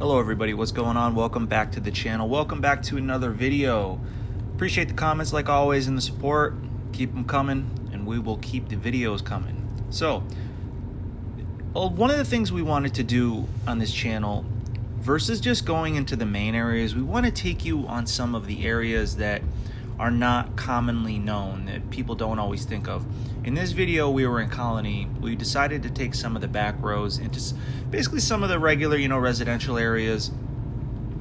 Hello everybody, what's going on? Welcome back to the channel. Welcome back to another video. Appreciate the comments like always and the support. Keep them coming and we will keep the videos coming. So, one of the things we wanted to do on this channel, versus just going into the main areas, we want to take you on some of the areas that are not commonly known, that people don't always think of. In this video, we were in Colonie. We decided to take some of the back roads into basically some of the regular, residential areas,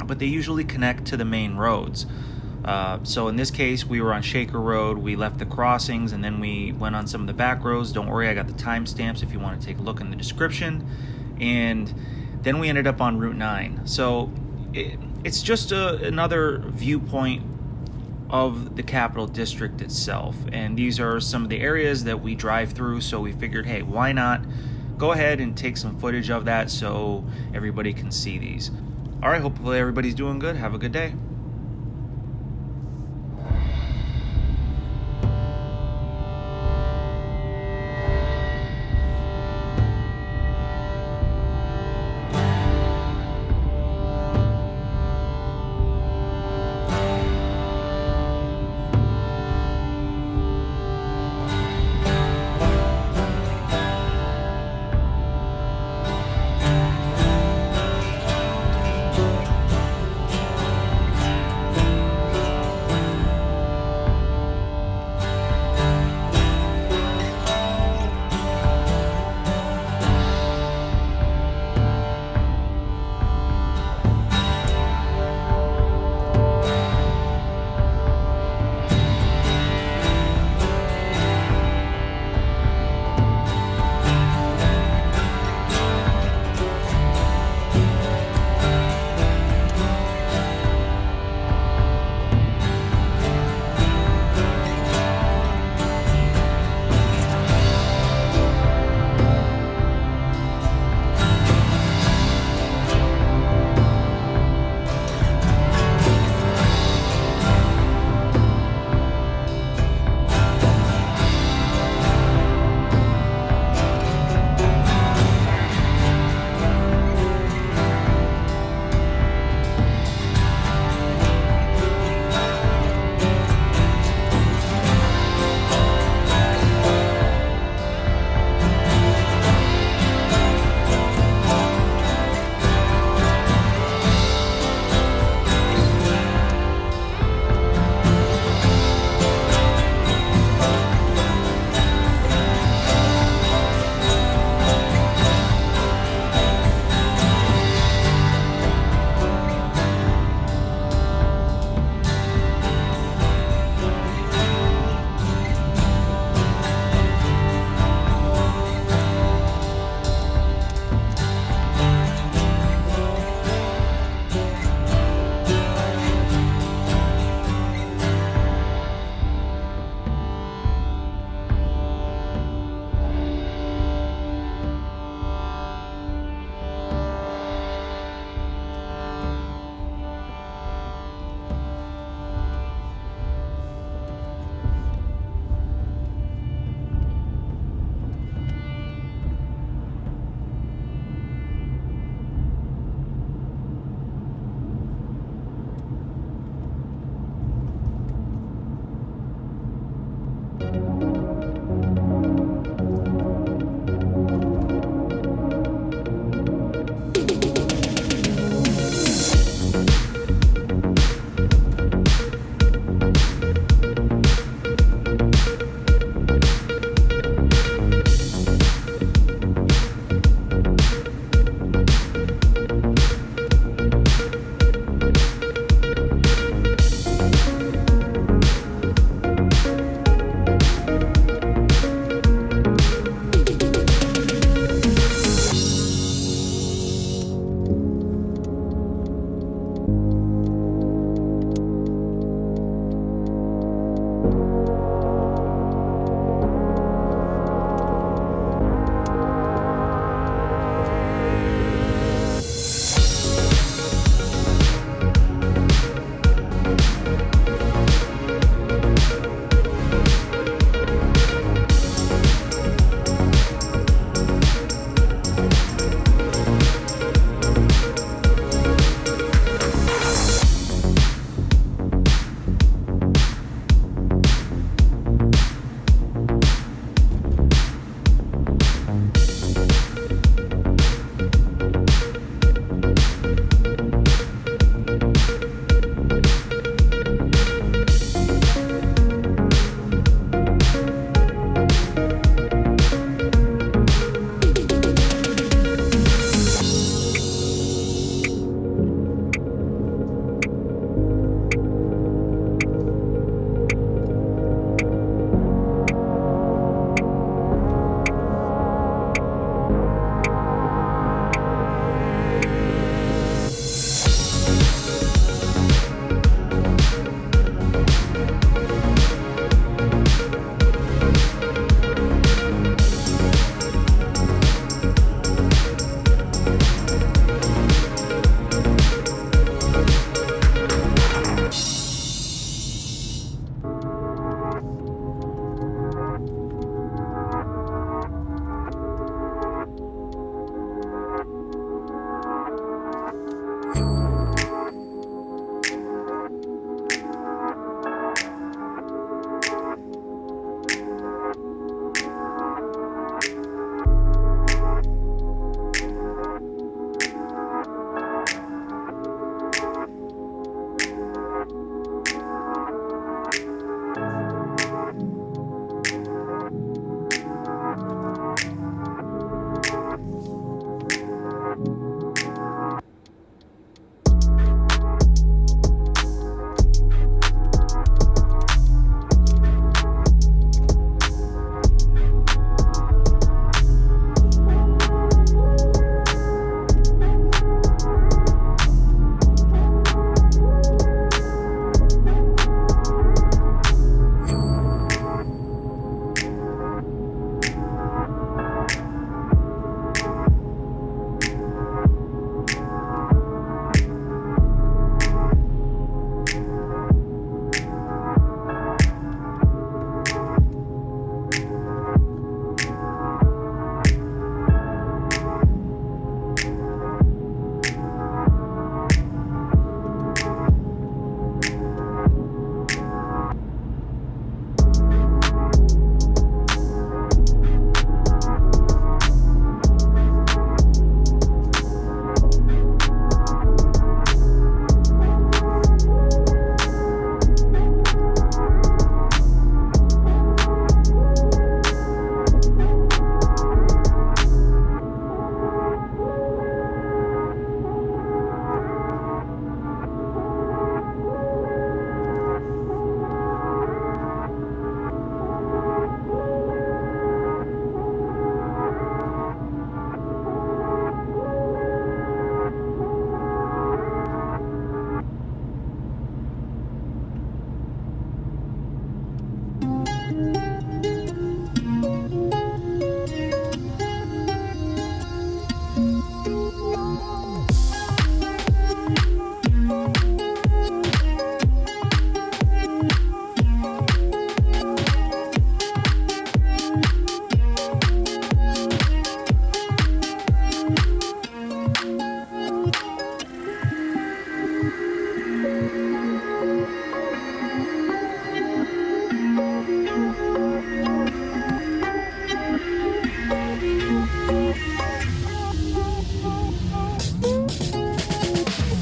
but they usually connect to the main roads. So in this case, we were on Shaker Road. We left the crossings and then we went on some of the back roads. Don't worry, I got the timestamps if you want to take a look in the description. And then we ended up on Route 9. So it's just another viewpoint of the Capital District itself, and these are some of the areas that we drive through, so we figured, hey, why not go ahead and take some footage of that so everybody can see these. All right, hopefully everybody's doing good. Have a good day.